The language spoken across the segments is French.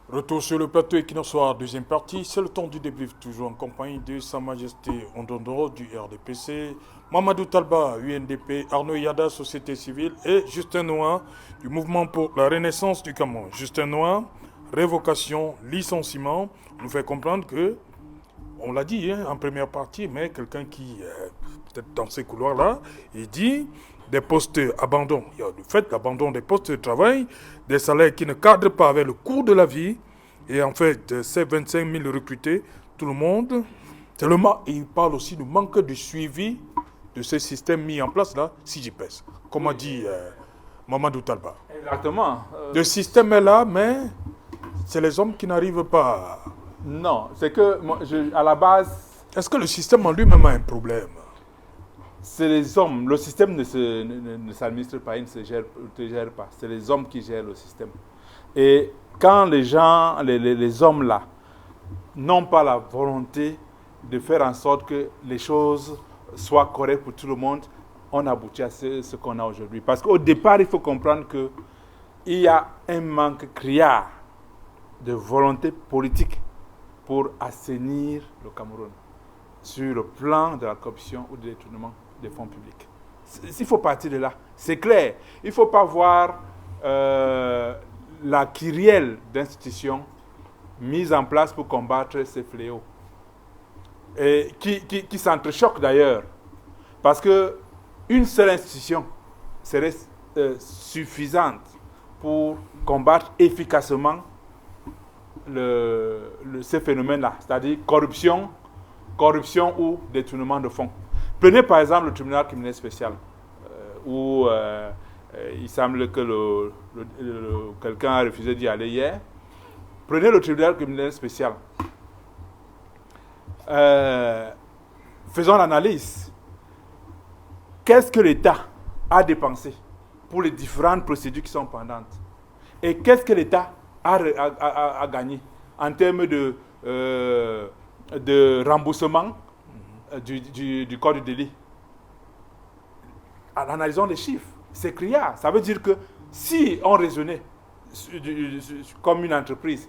Retour sur le plateau Equinoxoir, deuxième partie. C'est le temps du débrief, toujours en compagnie de Sa Majesté Ondondoro du RDPC, Mamadou Talba, UNDP, Arnaud Yada, Société Civile et Justin Noir du Mouvement pour la Renaissance du Cameroun. Justin Noir, révocation, licenciement, nous fait comprendre que, on l'a dit en première partie, mais quelqu'un qui, peut-être dans ces couloirs-là, il dit des postes abandon. Il y a le fait d'abandon des postes de travail, des salaires qui ne cadrent pas avec le cours de la vie. Et en fait, ces 25 000 recrutés, tout le monde, et il parle aussi du manque de suivi de ces systèmes mis en place là, si j'y pèse. Comme a dit Mamadou Talba. Exactement. Le système est là, mais c'est les hommes qui n'arrivent pas. Non, c'est que, à la base... Est-ce que le système en lui-même a un problème? C'est les hommes. Le système ne s'administre pas, il ne se gère pas. C'est les hommes qui gèrent le système. Et quand les gens, les hommes là, n'ont pas la volonté de faire en sorte que les choses soient correctes pour tout le monde, on aboutit à ce qu'on a aujourd'hui. Parce qu'au départ, il faut comprendre qu'il y a un manque criard de volonté politique pour assainir le Cameroun sur le plan de la corruption ou du détournement des fonds publics. Il faut partir de là. C'est clair. Il ne faut pas voir la kyrielle d'institutions mises en place pour combattre ces fléaux. Et qui s'entrechoquent d'ailleurs. Parce qu'une seule institution serait suffisante pour combattre efficacement ces phénomènes-là. C'est-à-dire corruption ou détournement de fonds. Prenez par exemple le tribunal criminel spécial, où il semble que quelqu'un a refusé d'y aller hier. Prenez le tribunal criminel spécial. Faisons l'analyse. Qu'est-ce que l'État a dépensé pour les différentes procédures qui sont pendantes? Et qu'est-ce que l'État a gagné en termes de remboursement du code du délit? Analysons les chiffres. C'est criard. Ça veut dire que si on raisonnait comme une entreprise,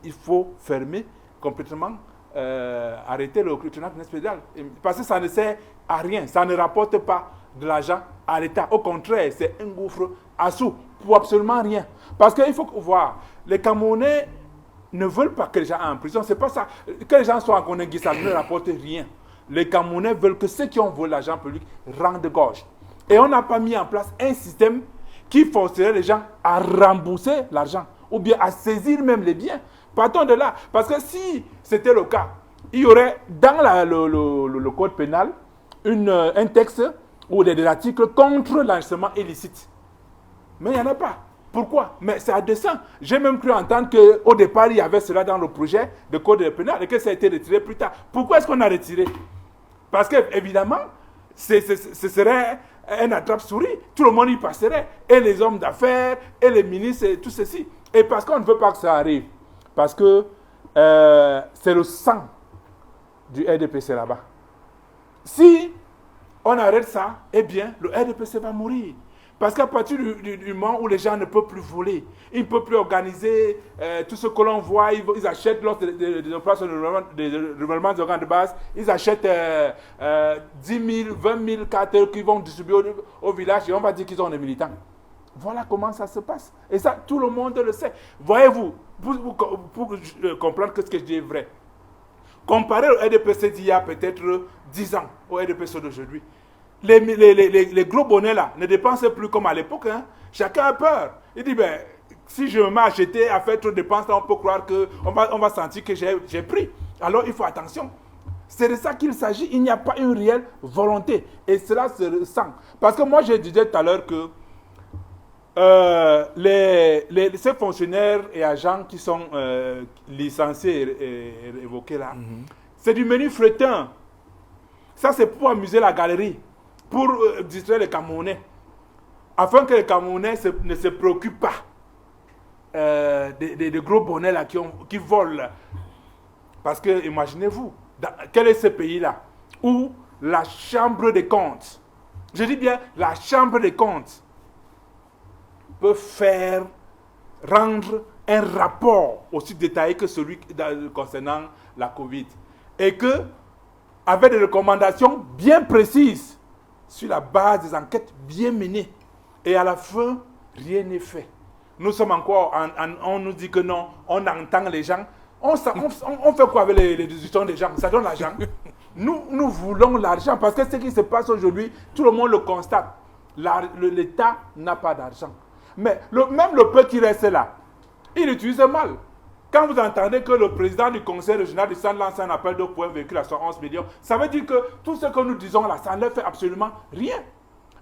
il faut fermer complètement, arrêter le tribunal spécial. Parce que ça ne sert à rien. Ça ne rapporte pas de l'argent à l'État. Au contraire, c'est un gouffre à sous pour absolument rien. Parce qu'il faut voir, les Camerounais ne veulent pas que les gens aient en prison. C'est pas ça. Que les gens soient en Conakry, ça ne rapporte rien. Les Camerounais veulent que ceux qui ont volé l'argent public rendent gorge. Et on n'a pas mis en place un système qui forcerait les gens à rembourser l'argent ou bien à saisir même les biens. Partons de là. Parce que si c'était le cas, il y aurait dans le code pénal un texte ou des articles contre l'enrichissement illicite. Mais il n'y en a pas. Pourquoi? Mais c'est à dessein. J'ai même cru entendre qu'au départ, il y avait cela dans le projet de code pénal et que ça a été retiré plus tard. Pourquoi est-ce qu'on a retiré? Parce que, évidemment, ce serait un attrape-souris. Tout le monde y passerait. Et les hommes d'affaires, et les ministres, et tout ceci. Et parce qu'on ne veut pas que ça arrive. Parce que c'est le sang du RDPC là-bas. Si on arrête ça, eh bien, le RDPC va mourir. Parce qu'à partir du moment où les gens ne peuvent plus voler, ils ne peuvent plus organiser tout ce que l'on voit, ils achètent lors des opérations de renouvellement des organes de base, ils achètent 10 000, 20 000 cartes qu'ils vont distribuer au village et on va dire qu'ils ont des militants. Voilà comment ça se passe. Et ça, tout le monde le sait. Voyez-vous, pour comprendre que ce que je dis est vrai, comparé au RDPC d'il y a peut-être 10 ans au RDPC d'aujourd'hui, les gros bonnets là ne dépensent plus comme à l'époque. Hein. Chacun a peur. Il dit, ben, si je m'achetais à faire trop de dépenses, là, on peut croire qu'on va sentir que j'ai pris. Alors il faut attention. C'est de ça qu'il s'agit. Il n'y a pas une réelle volonté. Et cela se ressent. Parce que moi, je disais tout à l'heure que ces fonctionnaires et agents qui sont licenciés et évoqués là, c'est du menu fretin. Ça, c'est pour amuser la galerie, pour distraire les Camerounais, afin que les Camerounais ne se préoccupent pas des gros bonnets là qui volent. Parce que, imaginez-vous, quel est ce pays-là où la Chambre des comptes Je dis bien, la Chambre des comptes peut rendre un rapport aussi détaillé que celui concernant la Covid. Et que, avec des recommandations bien précises, sur la base des enquêtes bien menées. Et à la fin, rien n'est fait. Nous sommes encore, on nous dit que non, on entend les gens. On fait quoi avec les décisions des gens? Ça donne l'argent. Nous voulons l'argent parce que ce qui se passe aujourd'hui, tout le monde le constate. L'État n'a pas d'argent. Mais même le peu qui reste là, il utilise mal. Quand vous entendez que le président du conseil régional du centre lance un appel d'offres pour un véhicule à 111 millions, ça veut dire que tout ce que nous disons là, ça ne fait absolument rien.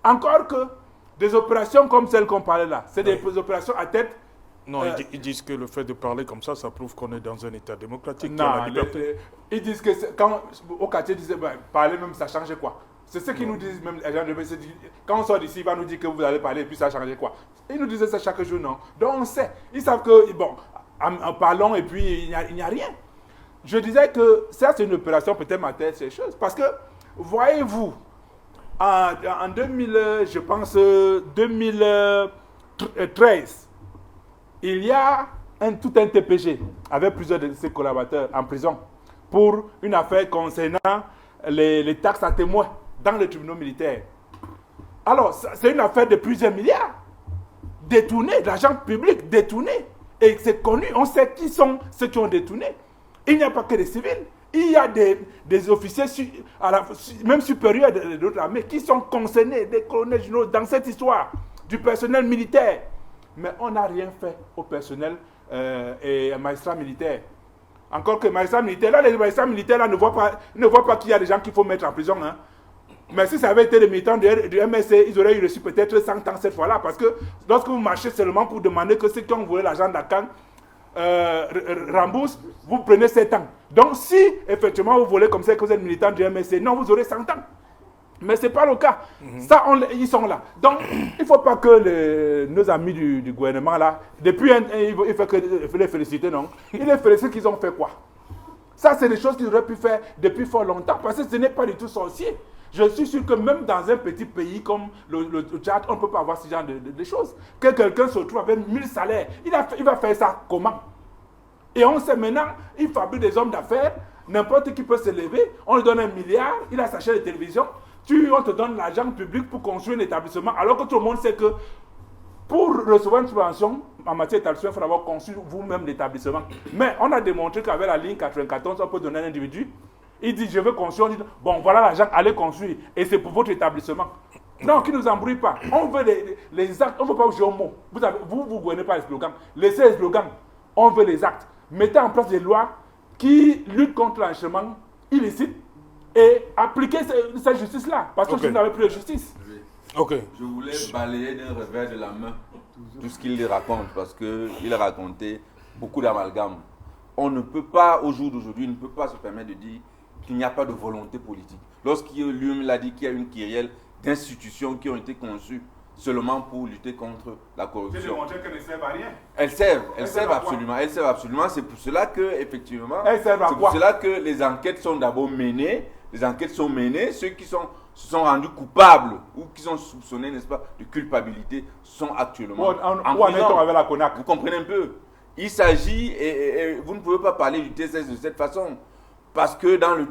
Encore que des opérations comme celles qu'on parlait là, c'est des opérations à tête. Non, ils disent que le fait de parler comme ça prouve qu'on est dans un État démocratique. Non, ils disent que quand au quartier disait parler même ça change quoi. C'est ce qu'ils nous disent même les gens de BC. Quand on sort d'ici, il va nous dire que vous allez parler et puis ça change quoi. Ils nous disaient ça chaque jour, non. Donc on sait. Ils savent que bon, en parlant et puis il n'y a rien. Je disais que ça c'est une opération peut-être matérielle ces choses parce que voyez-vous en 2000, je pense 2013. Il y a tout un TPG avec plusieurs de ses collaborateurs en prison pour une affaire concernant les taxes à témoins dans les tribunaux militaires. Alors, c'est une affaire de plusieurs milliards détournés, d'argent public détourné. Et c'est connu, on sait qui sont ceux qui ont détourné. Il n'y a pas que des civils, il y a des officiers même supérieurs d'autres armées qui sont concernés, des colonels généraux dans cette histoire du personnel militaire. Mais on n'a rien fait au personnel et magistrats militaires. Encore que les magistrats militaires, là, les magistrats militaires là, ne voient pas qu'il y a des gens qu'il faut mettre en prison. Hein. Mais si ça avait été les militants du MSC, ils auraient eu reçu peut-être 100 ans cette fois-là. Parce que lorsque vous marchez seulement pour demander que ceux qui ont volé l'argent d'Akan remboursent, vous prenez 7 ans. Donc si effectivement vous volez comme ça que vous êtes militant du MSC, non, vous aurez 100 ans. Mais ce n'est pas le cas. Ça, ils sont là. Donc, il ne faut pas que nos amis du gouvernement, là, depuis, il faut les féliciter, non? Il les félicite qu'ils ont fait quoi? Ça, c'est des choses qu'ils auraient pu faire depuis fort longtemps, parce que ce n'est pas du tout sorcier. Je suis sûr que même dans un petit pays comme le Tchad, on ne peut pas avoir ce genre de choses. Que quelqu'un se retrouve avec 1000 salaires, il va faire ça comment? Et on sait maintenant, il fabrique des hommes d'affaires, n'importe qui peut se lever, on lui donne 1 milliard, il a sa chaîne de télévision, on te donne l'argent public pour construire un établissement, alors que tout le monde sait que pour recevoir une subvention en matière d'établissement, il faut avoir construit vous-même l'établissement. Mais on a démontré qu'avec la ligne 94, on peut donner à un individu, il dit je veux construire, on dit bon voilà l'argent, allez construire, et c'est pour votre établissement. Non, qui ne nous embrouille pas. On veut les actes, on ne veut pas jouer au mot. Vous ne gouvernez pas les slogans. Laissez les slogans, on veut les actes. Mettez en place des lois qui luttent contre l'enrichissement illicite et appliquer cette justice-là. Parce que vous n'avez plus de justice. Je voulais balayer d'un revers de la main tout ce qu'il raconte, parce qu'il a raconté beaucoup d'amalgames. On ne peut pas, au jour d'aujourd'hui, ne peut pas se permettre de dire qu'il n'y a pas de volonté politique. Lui-même l'a dit qu'il y a une kyrielle d'institutions qui ont été conçues seulement pour lutter contre la corruption. C'est démontré qu'elles ne servent à rien. Elles servent absolument. C'est pour cela que, effectivement, c'est pour cela que les enquêtes sont d'abord menées. Ceux qui se sont rendus coupables ou qui sont soupçonnés, n'est-ce pas, de culpabilité sont actuellement en prison. Avec la CONAC. Vous comprenez un peu? Il s'agit, et vous ne pouvez pas parler du TCS de cette façon, parce que dans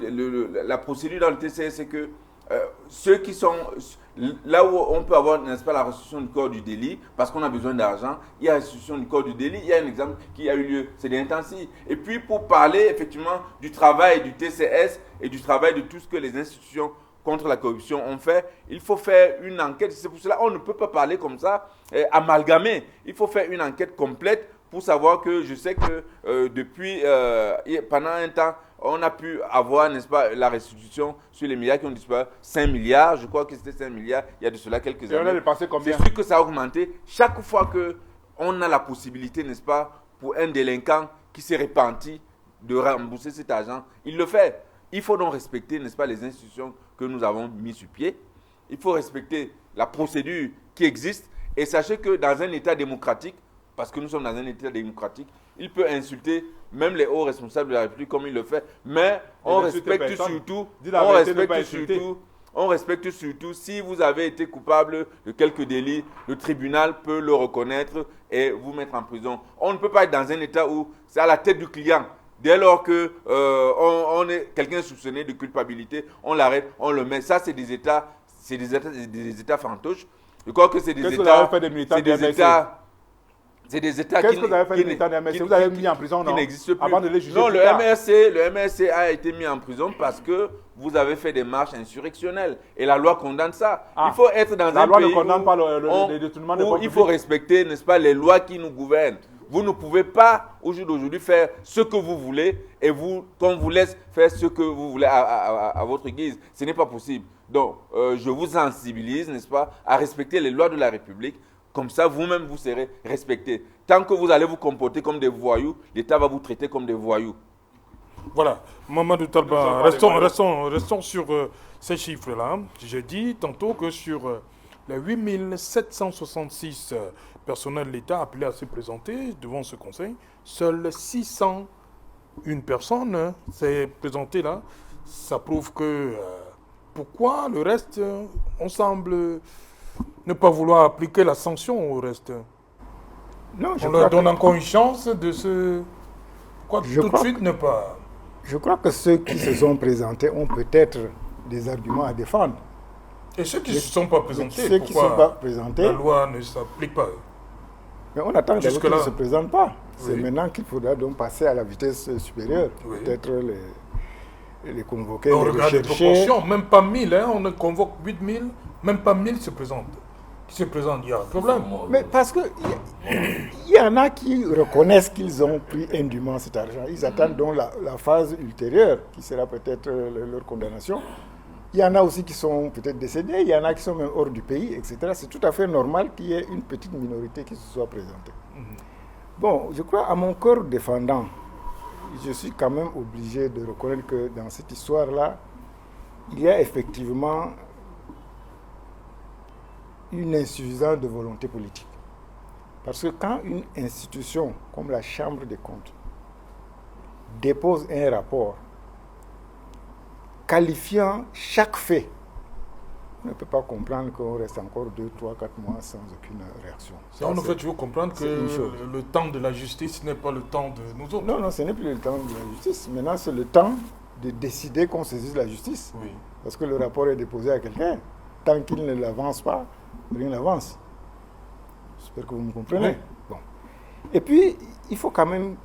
la procédure dans le TCS, c'est que ceux qui sont là où on peut avoir, n'est-ce pas, la restitution du corps du délit, parce qu'on a besoin d'argent, il y a la restitution du corps du délit, il y a un exemple qui a eu lieu, c'est l'intensif. Et puis pour parler effectivement du travail du TCS et du travail de tout ce que les institutions contre la corruption ont fait, il faut faire une enquête. C'est pour cela qu'on ne peut pas parler comme ça, amalgamer. Il faut faire une enquête complète pour savoir que je sais que depuis, pendant un temps, on a pu avoir, n'est-ce pas, la restitution sur les milliards qui ont disparu, 5 milliards, je crois que c'était 5 milliards, il y a de cela quelques années. Et on a dépassé combien? C'est sûr que ça a augmenté. Chaque fois qu'on a la possibilité, n'est-ce pas, pour un délinquant qui s'est repenti de rembourser cet argent, il le fait. Il faut donc respecter, n'est-ce pas, les institutions que nous avons mises sur pied. Il faut respecter la procédure qui existe. Et sachez que dans un État démocratique, parce que nous sommes dans un État démocratique, il peut insulter même les hauts responsables de la République comme il le fait, mais on respecte surtout On respecte surtout, si vous avez été coupable de quelques délits, le tribunal peut le reconnaître et vous mettre en prison. On ne peut pas être dans un état où c'est à la tête du client. Dès lors que on est quelqu'un soupçonné de culpabilité, on l'arrête, on le met. Ça, c'est des états fantoches. Je crois que c'est des Qu'est-ce états... que vous avez fait des militants de MSC? C'est des états Qu'est-ce que vous avez fait des militants de MSC? Vous avez mis en prison, non? Qui n'existent plus. Avant de les juger. Non, le MSC a été mis en prison parce que vous avez fait des marches insurrectionnelles. Et la loi condamne ça. Il faut être dans un pays la loi ne condamne pas le détournement de fonds il faut respecter, n'est-ce pas, les lois qui nous gouvernent. Vous ne pouvez pas, au jour d'aujourd'hui, faire ce que vous voulez et qu'on vous laisse faire ce que vous voulez à votre guise. Ce n'est pas possible. Donc, je vous sensibilise, n'est-ce pas, à respecter les lois de la République. Comme ça, vous-même, vous serez respecté. Tant que vous allez vous comporter comme des voyous, l'État va vous traiter comme des voyous. Voilà. Mamadou Talba, restons sur ces chiffres-là. J'ai dit tantôt que sur les 8766 personnels de l'État appelés à se présenter devant ce conseil, seules 601 personnes s'est présentées là. Ça prouve que... pourquoi le reste, on semble... ne pas vouloir appliquer la sanction au reste. Non, on leur donne encore une chance de se... tout de suite ne pas... Je crois que ceux qui se sont présentés ont peut-être des arguments à défendre. Et ceux qui ne se sont pas présentés, ceux qui ne sont pas présentés, la loi ne s'applique pas? Mais on attend qu'ils ne se présentent pas. C'est Oui. maintenant qu'il faudra donc passer à la vitesse supérieure. Oui. Peut-être les convoquer, On les regarde les rechercher. proportions, même pas 1000, hein, on convoque 8000, même pas 1000 se présentent. Qui se présentent, il y a un problème. Mais parce que il y en a qui reconnaissent qu'ils ont pris indûment cet argent. Ils attendent donc la phase ultérieure, qui sera peut-être leur condamnation. Il y en a aussi qui sont peut-être décédés, il y en a qui sont même hors du pays, etc. C'est tout à fait normal qu'il y ait une petite minorité qui se soit présentée. Bon, je crois à mon cœur défendant, je suis quand même obligé de reconnaître que dans cette histoire-là, il y a effectivement une insuffisance de volonté politique. Parce que quand une institution comme la Chambre des comptes dépose un rapport qualifiant chaque fait, on ne peut pas comprendre qu'on reste encore 2, 3, 4 mois sans aucune réaction. Ça, en fait, je veux comprendre que le temps de la justice n'est pas le temps de nous autres. Non, ce n'est plus le temps de la justice. Maintenant, c'est le temps de décider qu'on saisisse la justice. Oui. Parce que le rapport est déposé à quelqu'un. Tant qu'il ne l'avance pas, rien n'avance. J'espère que vous me comprenez. Oui. Bon. Et puis, il faut quand même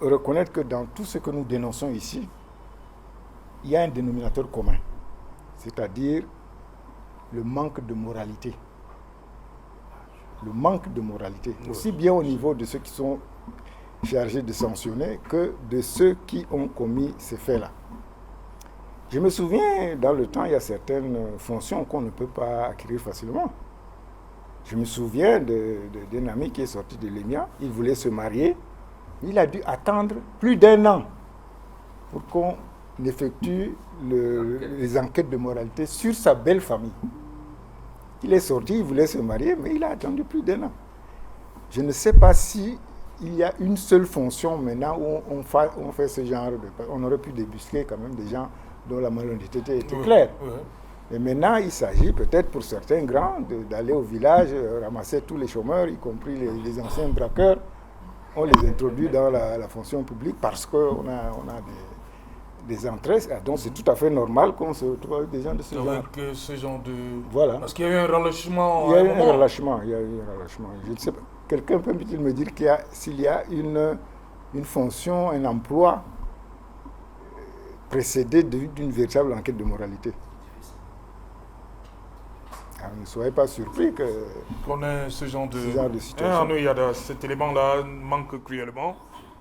reconnaître que dans tout ce que nous dénonçons ici, il y a un dénominateur commun, c'est-à-dire le manque de moralité. Le manque de moralité, aussi bien au niveau de ceux qui sont chargés de sanctionner que de ceux qui ont commis ces faits-là. Je me souviens, dans le temps, il y a certaines fonctions qu'on ne peut pas acquérir facilement. Je me souviens d'un ami qui est sorti de l'EMIA, il voulait se marier, il a dû attendre plus d'1 an pour qu'on effectue les enquêtes de moralité sur sa belle famille. Il est sorti, il voulait se marier, mais il a attendu plus d'1 an. Je ne sais pas si il y a une seule fonction maintenant où on fait ce genre de... On aurait pu débusquer quand même des gens dont la malhonnêteté était claire. Oui. Et maintenant, il s'agit peut-être pour certains grands d'aller au village, ramasser tous les chômeurs, y compris les anciens braqueurs. On les introduit dans la fonction publique parce qu'on a des entrées. Donc c'est tout à fait normal qu'on se retrouve avec des gens de ce genre. Avec ce genre de... Voilà. Parce qu'il y a eu un relâchement. Il y a eu un relâchement. Je ne sais pas. Quelqu'un peut-il me dire s'il y a une fonction, un emploi précédé d'une véritable enquête de moralité? Alors, ne soyez pas surpris qu'on ait ce genre de situation. Il y a cet élément-là manque cruellement.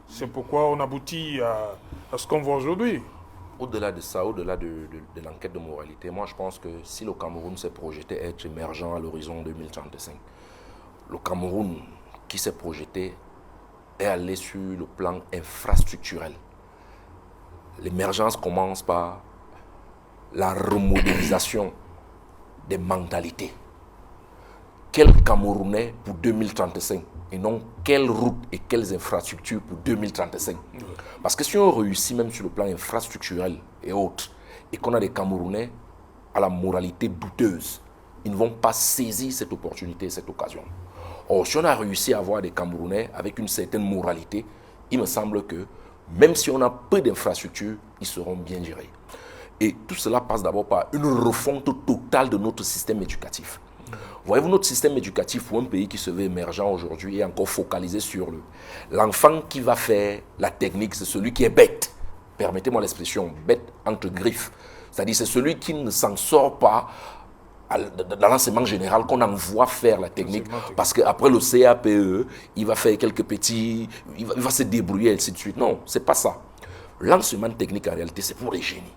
C'est pourquoi on aboutit à ce qu'on voit aujourd'hui. Au-delà de ça, au-delà de l'enquête de moralité, moi je pense que si le Cameroun s'est projeté à être émergent à l'horizon 2035, le Cameroun qui s'est projeté est allé sur le plan infrastructurel. L'émergence commence par la remodélisation des mentalités. Quel Camerounais pour 2035 et non quelles routes et quelles infrastructures pour 2035. Parce que si on réussit même sur le plan infrastructurel et autres, et qu'on a des Camerounais à la moralité douteuse, ils ne vont pas saisir cette opportunité, cette occasion. Or, si on a réussi à avoir des Camerounais avec une certaine moralité, il me semble que même si on a peu d'infrastructures, ils seront bien gérés. Et tout cela passe d'abord par une refonte totale de notre système éducatif. Voyez-vous, notre système éducatif pour un pays qui se veut émergent aujourd'hui est encore focalisé sur l'enfant qui va faire la technique, c'est celui qui est bête. Permettez-moi l'expression, bête entre griffes. C'est-à-dire c'est celui qui ne s'en sort pas dans l'enseignement général qu'on envoie faire la technique parce qu'après le CAPE, il va faire quelques petits, il va se débrouiller et ainsi de suite. Non, c'est pas ça. L'enseignement technique en réalité, c'est pour les génies.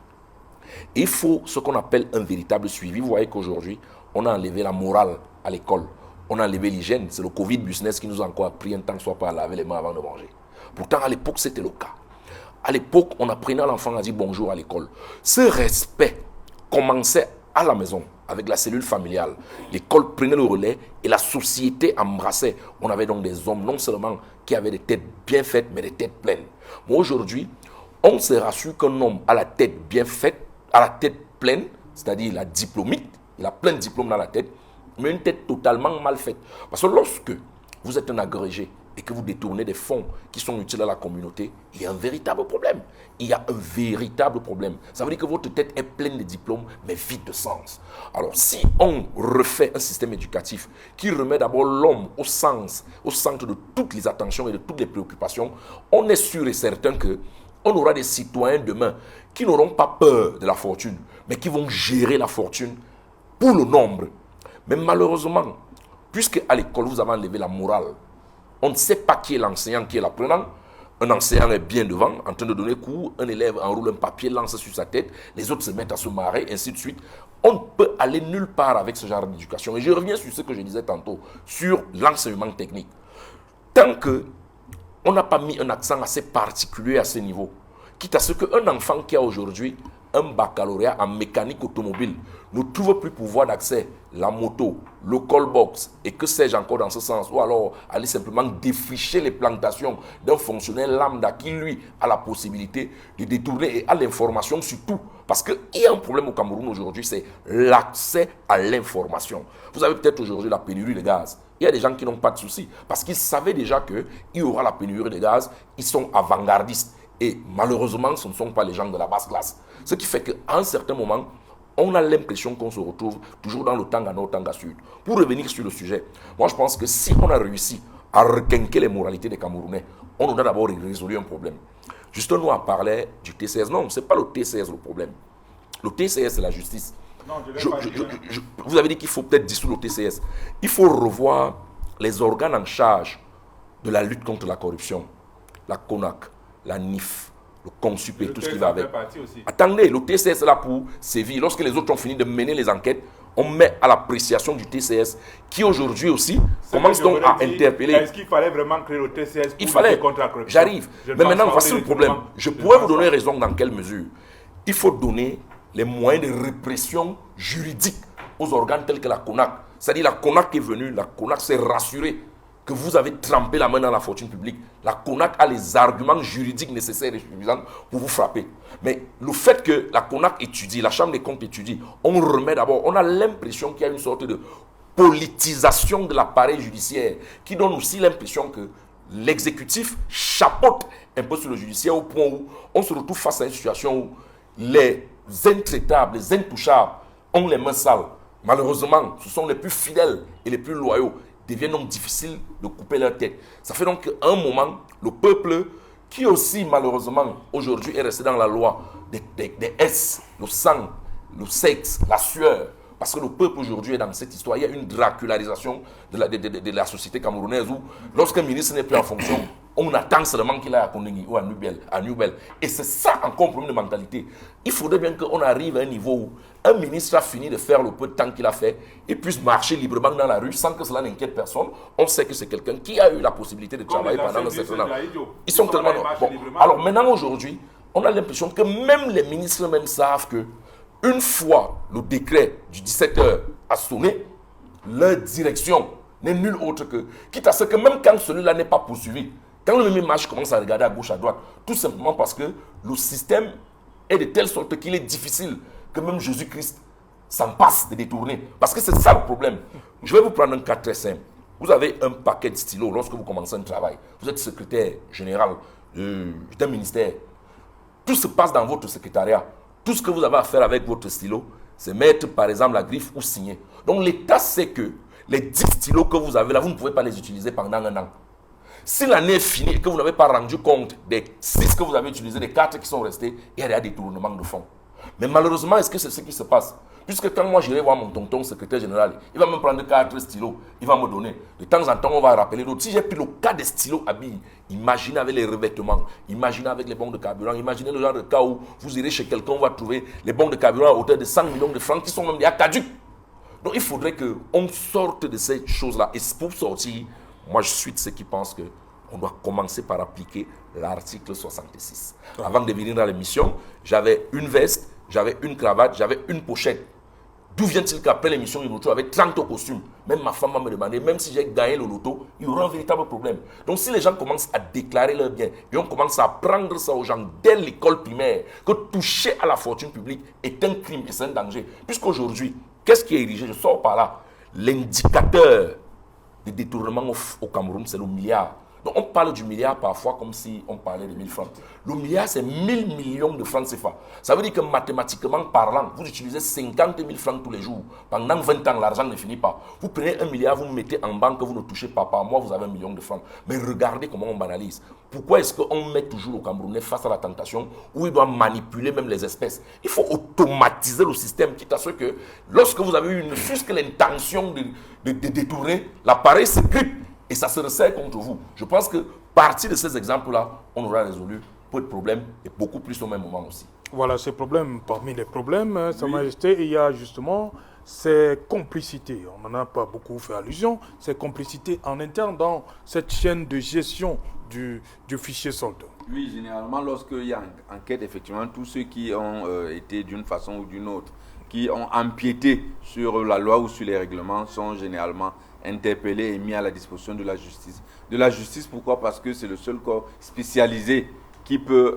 Il faut ce qu'on appelle un véritable suivi. Vous voyez qu'aujourd'hui, on a enlevé la morale à l'école. On a enlevé l'hygiène. C'est le Covid business qui nous a encore appris un temps soit pas à laver les mains avant de manger. Pourtant, à l'époque, c'était le cas. À l'époque, on apprenait à l'enfant à dire bonjour à l'école. Ce respect commençait à la maison, avec la cellule familiale. L'école prenait le relais et la société embrassait. On avait donc des hommes non seulement qui avaient des têtes bien faites, mais des têtes pleines. Mais aujourd'hui, on se rassure qu'un homme a la tête bien faite, a la tête pleine, c'est-à-dire il a diplômite, il a plein de diplômes dans la tête, mais une tête totalement mal faite. Parce que lorsque vous êtes un agrégé et que vous détournez des fonds qui sont utiles à la communauté, il y a un véritable problème. Il y a un véritable problème. Ça veut dire que votre tête est pleine de diplômes, mais vide de sens. Alors, si on refait un système éducatif qui remet d'abord l'homme au centre de toutes les attentions et de toutes les préoccupations, on est sûr et certain que on aura des citoyens demain qui n'auront pas peur de la fortune, mais qui vont gérer la fortune pour le nombre. Mais malheureusement, puisque à l'école, vous avez enlevé la morale, on ne sait pas qui est l'enseignant, qui est l'apprenant. Un enseignant est bien devant, en train de donner cours, un élève enroule un papier, lance sur sa tête, les autres se mettent à se marrer, ainsi de suite. On ne peut aller nulle part avec ce genre d'éducation. Et je reviens sur ce que je disais tantôt, sur l'enseignement technique. Tant qu'on n'a pas mis un accent assez particulier à ce niveau, quitte à ce qu'un enfant qui a aujourd'hui un baccalauréat en mécanique automobile ne trouve plus pouvoir d'accès, la moto, le call-box et que sais-je encore dans ce sens, ou alors aller simplement défricher les plantations d'un fonctionnaire lambda qui lui a la possibilité de détourner et a l'information sur tout. Parce qu'il y a un problème au Cameroun aujourd'hui, c'est l'accès à l'information. Vous avez peut-être aujourd'hui la pénurie de gaz. Il y a des gens qui n'ont pas de soucis parce qu'ils savaient déjà qu'il y aura la pénurie de gaz. Ils sont avant-gardistes. Et malheureusement, ce ne sont pas les gens de la basse classe. Ce qui fait qu'à un certain moment, on a l'impression qu'on se retrouve toujours dans le Tanga Nord, Tanga Sud. Pour revenir sur le sujet, moi je pense que si on a réussi à requinquer les moralités des Camerounais, on a d'abord résolu un problème. Justement, nous a parlé du TCS. Non, ce n'est pas le TCS le problème. Le TCS, c'est la justice. Non, vous avez dit qu'il faut peut-être dissoudre le TCS. Il faut revoir les organes en charge de la lutte contre la corruption. La CONAC, la NIF, le CONSUP et tout ce qui va avec. Attendez, le TCS est là pour sévir. Lorsque les autres ont fini de mener les enquêtes, on met à l'appréciation du TCS qui aujourd'hui aussi commence donc à interpeller. Est-ce qu'il fallait vraiment créer le TCS pour lutter contre la corruption? J'arrive. Mais maintenant, voici le problème. Je pourrais vous donner raison dans quelle mesure. Il faut donner les moyens de répression juridique aux organes tels que la CONAC. C'est-à-dire la CONAC est venue, la CONAC s'est rassurée que vous avez trempé la main dans la fortune publique. La CONAC a les arguments juridiques nécessaires et suffisants pour vous frapper. Mais le fait que la CONAC étudie, la Chambre des comptes étudie, on remet d'abord, on a l'impression qu'il y a une sorte de politisation de l'appareil judiciaire qui donne aussi l'impression que l'exécutif chapeaute un peu sur le judiciaire au point où on se retrouve face à une situation où les intraitables, les intouchables ont les mains sales. Malheureusement, ce sont les plus fidèles et les plus loyaux deviennent donc difficiles de couper leur tête. Ça fait donc qu'à un moment, le peuple, qui aussi malheureusement aujourd'hui est resté dans la loi des S, le sang, le sexe, la sueur, parce que le peuple aujourd'hui est dans cette histoire. Il y a une dracularisation de la société camerounaise où lorsqu'un ministre n'est plus en fonction, on attend seulement qu'il aille à Kondengui ou à Nubel. Et c'est ça encore un problème de mentalité. Il faudrait bien qu'on arrive à un niveau où un ministre a fini de faire le peu de temps qu'il a fait et puisse marcher librement dans la rue sans que cela n'inquiète personne. On sait que c'est quelqu'un qui a eu la possibilité de travailler pendant un certain temps. Ils sont tellement... Bon, alors maintenant, aujourd'hui, on a l'impression que même les ministres même savent que une fois le décret du 17h a sonné, leur direction n'est nulle autre que... Quitte à ce que même quand celui-là n'est pas poursuivi, quand le même match commence à regarder à gauche, à droite, tout simplement parce que le système est de telle sorte qu'il est difficile que même Jésus-Christ ça me passe de détourner. Parce que c'est ça le problème. Je vais vous prendre un cas très simple. Vous avez un paquet de stylos lorsque vous commencez un travail. Vous êtes secrétaire général d'un ministère. Tout se passe dans votre secrétariat. Tout ce que vous avez à faire avec votre stylo, c'est mettre par exemple la griffe ou signer. Donc l'État sait que les 10 stylos que vous avez là, vous ne pouvez pas les utiliser pendant un an. Si l'année est finie et que vous n'avez pas rendu compte des 6 que vous avez utilisés, des 4 qui sont restés, il y a des détournements de fonds. Mais malheureusement, est-ce que c'est ce qui se passe? Puisque quand moi j'irai voir mon tonton secrétaire général, il va me prendre 4 stylos, il va me donner. De temps en temps, on va rappeler d'autres. Si j'ai pris le cas des stylos à billes, imaginez avec les revêtements, imaginez avec les bons de carburant, imaginez le genre de cas où vous irez chez quelqu'un, on va trouver les bons de carburant à hauteur de 100 millions de francs qui sont même des caducs. Donc il faudrait qu'on sorte de ces choses-là. Et pour sortir, moi je suis de ceux qui pensent qu'on doit commencer par appliquer l'article 66. Avant de venir dans l'émission, j'avais une veste, j'avais une cravate, j'avais une pochette. D'où vient-il qu'après l'émission du loto, avec 30 costumes, même ma femme va me demander, même si j'ai gagné le loto, il y aura un véritable problème. Donc si les gens commencent à déclarer leurs biens et on commence à apprendre ça aux gens dès l'école primaire, que toucher à la fortune publique est un crime et c'est un danger. Puisqu'aujourd'hui, qu'est-ce qui est érigé? Je sors par là. L'indicateur de détournement au Cameroun, c'est le milliard. Donc on parle du milliard parfois comme si on parlait de 1000 francs. Le milliard, c'est 1000 millions de francs CFA. Ça veut dire que mathématiquement parlant, vous utilisez 50 000 francs tous les jours. Pendant 20 ans, l'argent ne finit pas. Vous prenez 1 milliard, vous mettez en banque, vous ne touchez pas. Par mois, vous avez 1 million de francs. Mais regardez comment on banalise. Pourquoi est-ce qu'on met toujours le Camerounais face à la tentation où il doit manipuler même les espèces? Il faut automatiser le système, quitte à ce que lorsque vous avez eu une fût que l'intention de détourner, l'appareil se grippe. Et ça se resserre contre vous. Je pense que, partir de ces exemples-là, on aura résolu peu de problèmes et beaucoup plus au même moment aussi. Voilà, ces problèmes, parmi les problèmes, Sa Majesté, il y a justement ces complicités. On n'en a pas beaucoup fait allusion, ces complicités en interne dans cette chaîne de gestion du fichier solde. Oui, généralement, lorsqu'il y a une enquête, effectivement, tous ceux qui ont été d'une façon ou d'une autre, qui ont empiété sur la loi ou sur les règlements, sont généralement interpellés et mis à la disposition de la justice. De la justice, pourquoi? Parce que c'est le seul corps spécialisé qui peut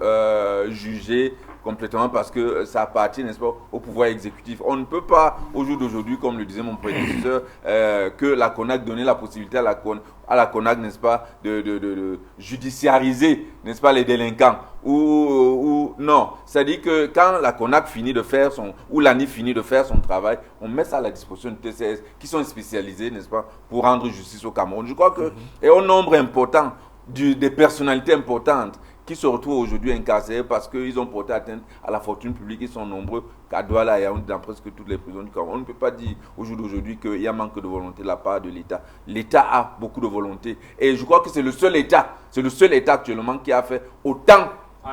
juger complètement, parce que ça appartient, n'est-ce pas, au pouvoir exécutif. On ne peut pas, au jour d'aujourd'hui, comme le disait mon prédécesseur, que la CONAC donnait la possibilité à la CONAC, n'est-ce pas, de judiciariser, n'est-ce pas, les délinquants. Ou non, c'est-à-dire que quand la CONAC finit de faire ou l'ANI finit de faire son travail, on met ça à la disposition de TCS qui sont spécialisés, n'est-ce pas, pour rendre justice au Cameroun. Je crois que, et un nombre important des personnalités importantes qui se retrouvent aujourd'hui incarcérés parce qu'ils ont porté atteinte à la fortune publique. Ils sont nombreux à Douala et dans presque toutes les prisons du Cameroun. On ne peut pas dire au jour d'aujourd'hui qu'il y a manque de volonté de la part de l'État. L'État a beaucoup de volonté. Et je crois que c'est le seul État actuellement qui a fait autant,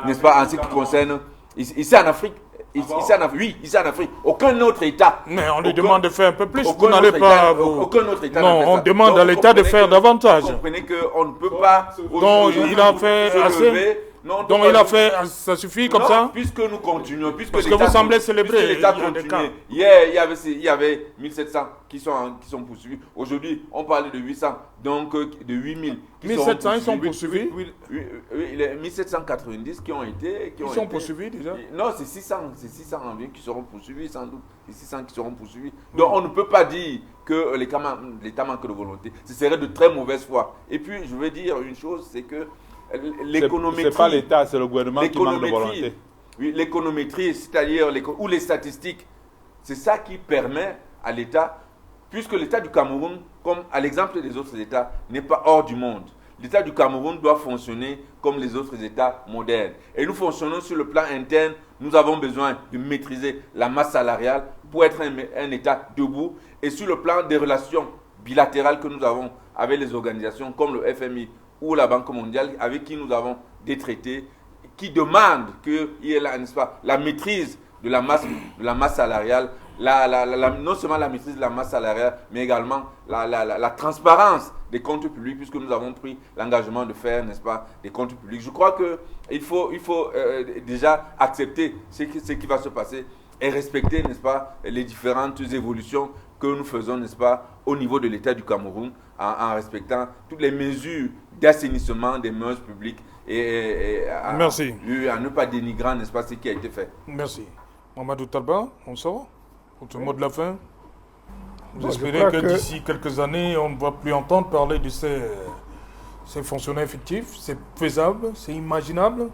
n'est-ce pas, en ce qui concerne, ici en Afrique. Ici en Afrique. Aucun autre État. Mais on lui demande de faire un peu plus. Vous n'allez pas. Aucun autre État. Non, on demande à l'État de faire davantage. Vous comprenez qu'on ne peut pas. Donc il a fait assez. Donc il a fait, ça suffit comme ça? Puisque nous continuons, parce que vous semblez célébrer. L'État continue. Hier, il y avait 1700 qui sont poursuivis. Aujourd'hui, on parlait de 800, donc de 8000. 1700, ils sont poursuivis? Oui, les 1790 qui ont été... Ils sont poursuivis déjà? Non, c'est 600 environ qui seront poursuivis, sans doute. C'est 600 qui seront poursuivis. Donc on ne peut pas dire que l'État manque de volonté. Ce serait de très mauvaise foi. Et puis, je veux dire une chose, c'est que l'économétrie... C'est pas l'État, c'est le gouvernement qui manque de volonté. Oui, l'économétrie, c'est-à-dire ou les statistiques, c'est ça qui permet à l'État, puisque l'État du Cameroun, comme à l'exemple des autres États, n'est pas hors du monde. L'État du Cameroun doit fonctionner comme les autres États modernes. Et nous fonctionnons sur le plan interne. Nous avons besoin de maîtriser la masse salariale pour être un État debout. Et sur le plan des relations bilatérales que nous avons avec les organisations comme le FMI ou la Banque mondiale, avec qui nous avons des traités qui demandent qu'il y ait n'est-ce pas, la maîtrise de la masse salariale, non seulement la maîtrise de la masse salariale, mais également la transparence des comptes publics, puisque nous avons pris l'engagement de faire, n'est-ce pas, des comptes publics. Je crois qu'il faut déjà accepter ce qui va se passer et respecter, n'est-ce pas, les différentes évolutions que nous faisons, n'est-ce pas, au niveau de l'État du Cameroun, en respectant toutes les mesures d'assainissement des mœurs publiques et Merci. À ne pas dénigrer, n'est-ce pas, ce qui a été fait. Merci. Mamadou Talba, bonsoir. Votre mot de la fin? Vous Bon, espérez que d'ici quelques années, on ne va plus entendre parler de ces fonctionnaires effectifs? C'est faisable? C'est imaginable?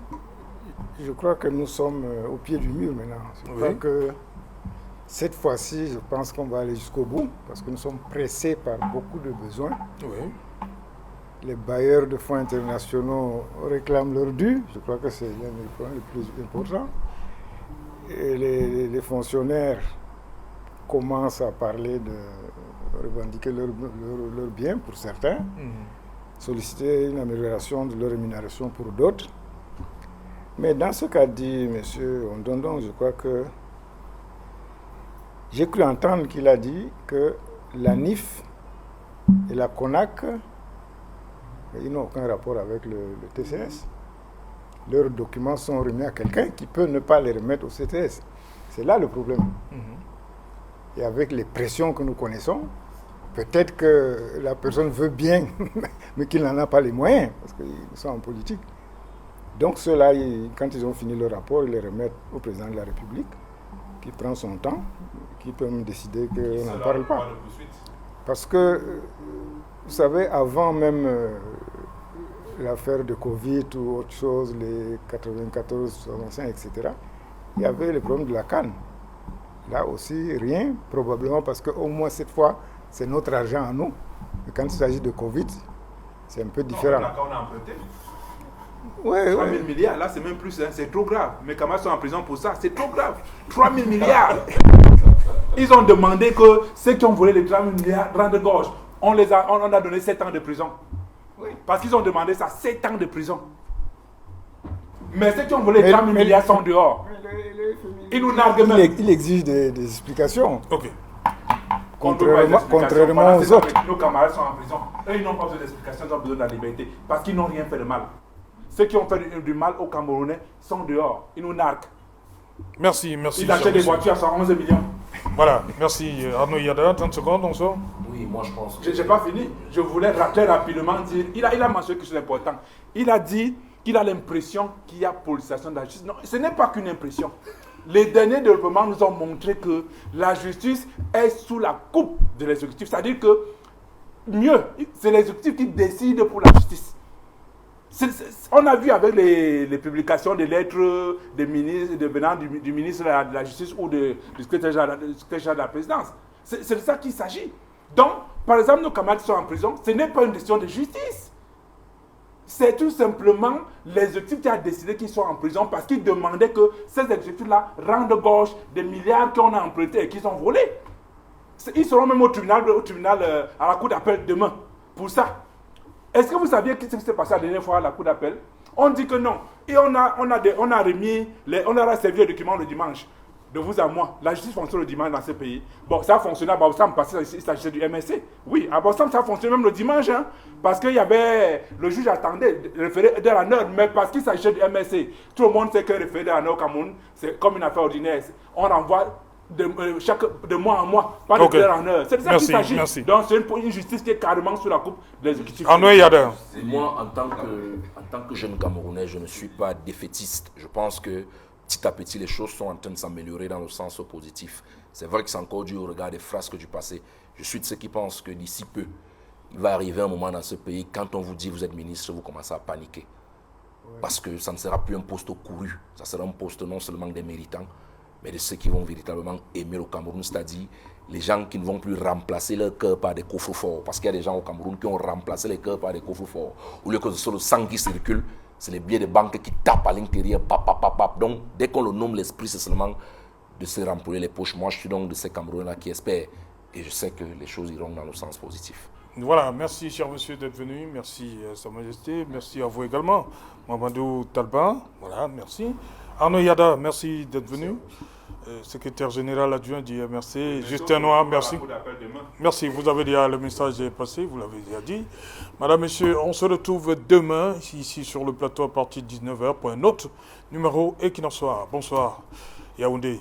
Je crois que nous sommes au pied du mur maintenant. Je crois que cette fois-ci, je pense qu'on va aller jusqu'au bout parce que nous sommes pressés par beaucoup de besoins. Oui. Les bailleurs de fonds internationaux réclament leur dû. Je crois que c'est l'un des points les plus importants. Et les fonctionnaires commencent à parler de revendiquer leurs biens pour certains, solliciter une amélioration de leur rémunération pour d'autres. Mais dans ce qu'a dit M. Ondondon, je crois que j'ai cru entendre qu'il a dit que la NIF et la CONAC, ils n'ont aucun rapport avec le TCS. Leurs documents sont remis à quelqu'un qui peut ne pas les remettre au CTS. C'est là le problème. Et avec les pressions que nous connaissons, peut-être que la personne veut bien, mais qu'il n'en a pas les moyens, parce qu'ils sont en politique. Donc ceux-là, quand ils ont fini leur rapport, ils les remettent au président de la République, qui prend son temps, qui peut même décider qu'on n'en parle pas. Parce que, vous savez, avant même l'affaire de Covid ou autre chose, les 94, 65, etc., il y avait le problème de la canne. Là aussi, rien, probablement parce qu'au moins cette fois, c'est notre argent à nous. Mais quand il s'agit de Covid, c'est un peu différent. Non, on a emprunté. Ouais, 3 000 milliards, là c'est même plus, hein, c'est trop grave. Mes camarades sont en prison pour ça, c'est trop grave. 3 000 milliards. Ils ont demandé que ceux qui ont volé les 3 000 milliards rendent gorge. On a donné 7 ans de prison. Oui. Parce qu'ils ont demandé ça, 7 ans de prison. Mais ceux qui ont volé les 3 000 milliards sont dehors. Ils nous narguent même. Il exige des explications. Ok. Contrairement aux autres. Nos camarades sont en prison. Eux, ils n'ont pas besoin d'explications, ils ont besoin de la liberté. Parce qu'ils n'ont rien fait de mal. Ceux qui ont fait du mal aux Camerounais sont dehors. Ils nous narguent. Merci. Ils achètent des voitures à 111 millions. Voilà, merci Arnaud Yada. 30 secondes, on sort. Oui, moi je pense que... Je n'ai pas fini. Je voulais rappeler rapidement dire. Il a mentionné quelque chose d'important. Il a dit qu'il a l'impression qu'il y a politisation de la justice. Non, ce n'est pas qu'une impression. Les derniers développements nous ont montré que la justice est sous la coupe de l'exécutif. C'est-à-dire que, mieux, c'est l'exécutif qui décide pour la justice. On a vu avec les publications des lettres des ministres, venant du ministre de la Justice ou du secrétaire général de la présidence. C'est de ça qu'il s'agit. Donc, par exemple, nos camarades qui sont en prison, ce n'est pas une décision de justice. C'est tout simplement l'exécutif qui a décidé qu'ils soient en prison parce qu'il demandait que ces exécutifs-là rendent gorge des milliards qu'on a empruntés et qu'ils ont volés. Ils seront même au tribunal à la cour d'appel demain pour ça. Est-ce que vous saviez ce qui s'est passé la dernière fois à la cour d'appel? On dit que non. Et on a servi les documents le dimanche. De vous à moi, la justice fonctionne le dimanche dans ce pays. Bon, ça a fonctionné à Baossam parce qu'il s'agissait du MSC. Oui, à Baossam, ça a fonctionné même le dimanche. Hein, parce qu'il y avait... Le juge attendait le référé de la heure, mais parce qu'il s'agissait du MSC. Tout le monde sait que le référé de la heure au Cameroun, c'est comme une affaire ordinaire. On renvoie de mois en mois, pas de heure en heure. C'est de ça qu'il s'agit. Merci. Donc c'est une justice qui est carrément sous la coupe de l'exécutif. Arnaud Yada. Moi, en tant que jeune Camerounais, je ne suis pas défaitiste. Je pense que petit à petit, les choses sont en train de s'améliorer dans le sens positif. C'est vrai que c'est encore dû au regard des frasques du passé. Je suis de ceux qui pensent que d'ici peu, il va arriver un moment dans ce pays, quand on vous dit vous êtes ministre, vous commencez à paniquer. Parce que ça ne sera plus un poste couru. Ça sera un poste non seulement des méritants, mais de ceux qui vont véritablement aimer le Cameroun, c'est-à-dire les gens qui ne vont plus remplacer leur cœur par des coffres forts. Parce qu'il y a des gens au Cameroun qui ont remplacé les cœurs par des coffres forts. Au lieu que ce soit le sang qui circule, c'est les billets de banque qui tapent à l'intérieur, pap. Donc, dès qu'on le nomme l'esprit, c'est seulement de se remplir les poches. Moi, je suis donc de ces Camerounais-là qui espèrent. Et je sais que les choses iront dans le sens positif. Voilà, merci cher monsieur d'être venu. Merci Sa Majesté. Merci à vous également. Mamadou Talba, voilà, merci. Arnaud Yada, merci d'être venu. Secrétaire général adjoint du MRC. Justin Noir, merci. Merci, vous avez déjà le message est passé, vous l'avez déjà dit. Madame, Messieurs, on se retrouve demain, ici sur le plateau à partir de 19h pour un autre numéro et qu'il en soit. Bonsoir, Yaoundé.